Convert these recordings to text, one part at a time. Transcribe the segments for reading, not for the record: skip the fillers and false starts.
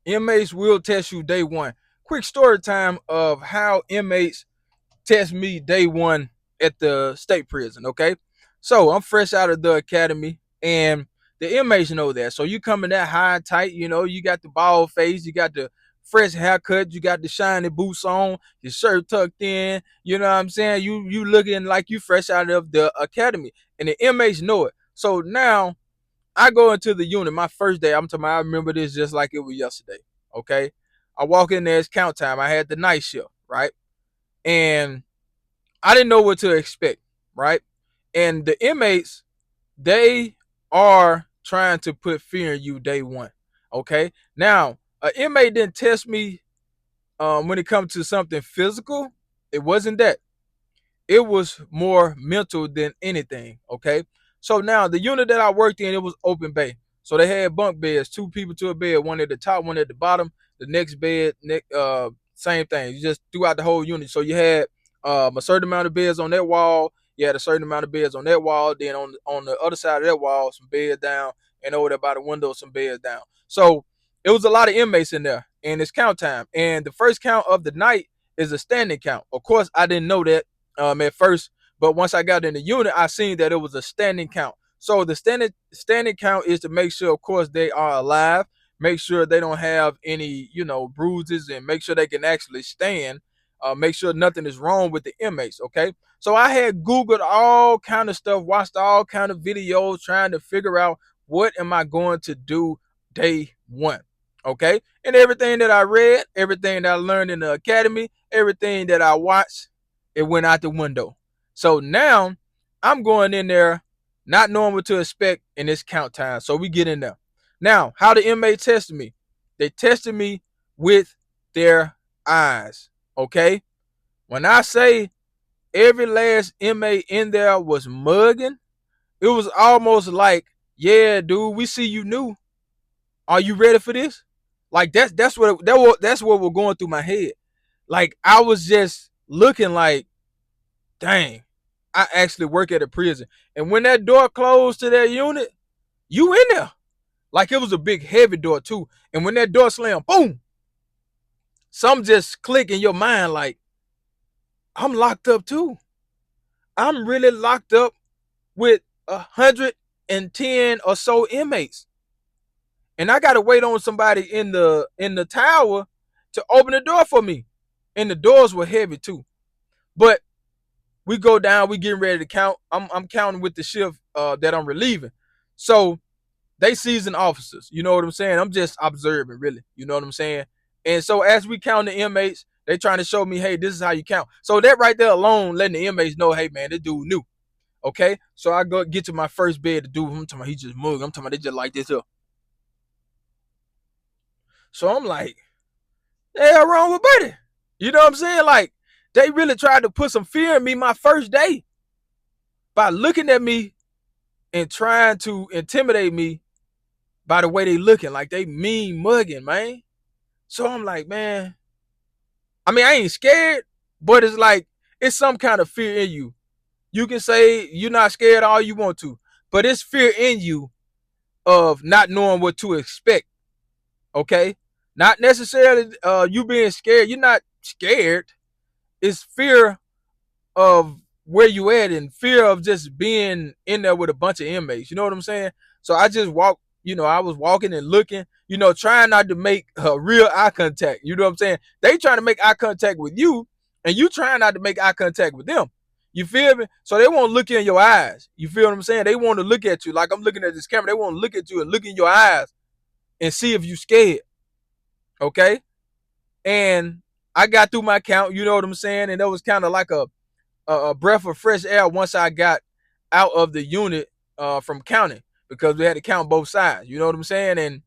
Inmates will test you day one. Quick story time of how inmates test me day one at the state prison. Okay, so I'm fresh out of the academy, and the inmates know that. So you coming that high and tight, you got the bald face, you got the fresh haircut, you got the shiny boots on, your shirt tucked in. You know what I'm saying? You looking like you fresh out of the academy, and the inmates know it. So now I go into the unit. My first day, I'm talking about, I remember this just like it was yesterday. Okay, I walk in there. It's count time. I had the night shift, right? And I didn't know what to expect, right? And the inmates, they are trying to put fear in you day one. Okay. Now, an inmate didn't test me when it comes to something physical. It wasn't that. It was more mental than anything. Okay. So now the unit that I worked in, it was open bay. So they had bunk beds, two people to a bed, one at the top, one at the bottom. The next bed, same thing. You just threw out the whole unit. So you had a certain amount of beds on that wall. You had a certain amount of beds on that wall. Then on the other side of that wall, some beds down, and over there by the window, some beds down. So it was a lot of inmates in there, and it's count time. And the first count of the night is a standing count. Of course, I didn't know that at first, but once I got in the unit, I seen that it was a standing count. So the standing count is to make sure, of course, they are alive, make sure they don't have any, bruises, and make sure they can actually stand. Make sure nothing is wrong with the inmates. Okay, so I had Googled all kind of stuff, watched all kind of videos, trying to figure out what am I going to do day one. Okay, and everything that I read, everything that I learned in the academy, everything that I watched, it went out the window. So now I'm going in there not knowing what to expect, in this count time. So we get in there. Now, how the inmate tested me? They tested me with their eyes. Okay? When I say every last inmate in there was mugging, it was almost like, yeah, dude, we see you new. Are you ready for this? Like that's what was going through my head. Like I was just looking like, dang, I actually work at a prison. And when that door closed to that unit, you in there. Like it was a big heavy door too. And when that door slammed, boom, some just click in your mind like, I'm locked up too. I'm really locked up with 110 or so inmates. And I gotta wait on somebody in the tower to open the door for me. And the doors were heavy too. But we go down, we getting ready to count. I'm counting with the shift that I'm relieving. So they seasoned officers. You know what I'm saying? I'm just observing, really. You know what I'm saying? And so as we count the inmates, they trying to show me, hey, this is how you count. So that right there alone, letting the inmates know, hey man, this dude new. Okay? So I go get to my first bed to do. I'm talking about he just mug. I'm talking about they just like this up. So I'm like, the hell wrong with Buddy? You know what I'm saying? Like, they really tried to put some fear in me my first day by looking at me and trying to intimidate me by the way they looking, like they mean mugging, man. So I'm like, man, I mean, I ain't scared, but it's like it's some kind of fear in you. You can say you're not scared all you want to, but it's fear in you of not knowing what to expect. Okay, not necessarily you being scared. You're not scared. It's fear of where you at and fear of just being in there with a bunch of inmates. You know what I'm saying? So I just walked, I was walking and looking, trying not to make real eye contact. You know what I'm saying? They trying to make eye contact with you and you trying not to make eye contact with them. You feel me? So they won't look in your eyes. You feel what I'm saying? They want to look at you like I'm looking at this camera. They want to look at you and look in your eyes and see if you scared. Okay? And I got through my count, you know what I'm saying? And that was kind of like a breath of fresh air once I got out of the unit from counting, because we had to count both sides. You know what I'm saying? And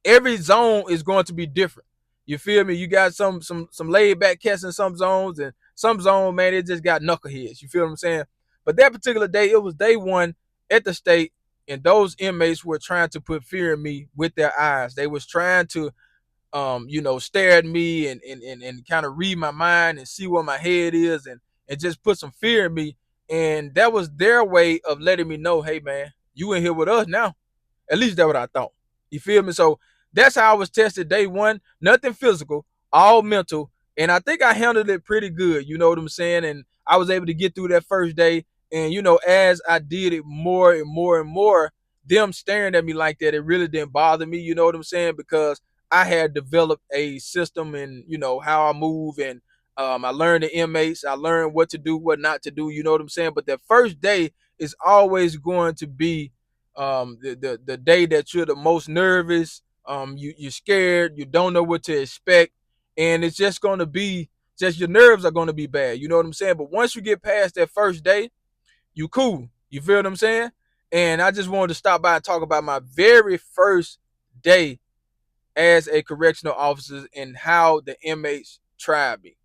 every zone is going to be different. You feel me? You got some laid back cats in some zones, and some zone, man, it just got knuckleheads. You feel what I'm saying? But that particular day, it was day one at the state, and those inmates were trying to put fear in me with their eyes. They was trying to stare at me and kind of read my mind and see where my head is, and just put some fear in me. And that was their way of letting me know, hey man, you in here with us now. At least that's what I thought. You feel me? So That's how I was tested day one. Nothing physical, all mental. And I think I handled it pretty good. You know what I'm saying? And I was able to get through that first day. And, as I did it more and more and more, them staring at me like that, it really didn't bother me. You know what I'm saying? Because I had developed a system and, how I move. And I learned the inmates. I learned what to do, what not to do. You know what I'm saying? But that first day is always going to be the day that you're the most nervous. You're scared, you don't know what to expect, and it's just going to be just your nerves are going to be bad. You know what I'm saying? But once you get past that first day, you cool. You feel what I'm saying? And I just wanted to stop by and talk about my very first day as a correctional officer and how the inmates tried me.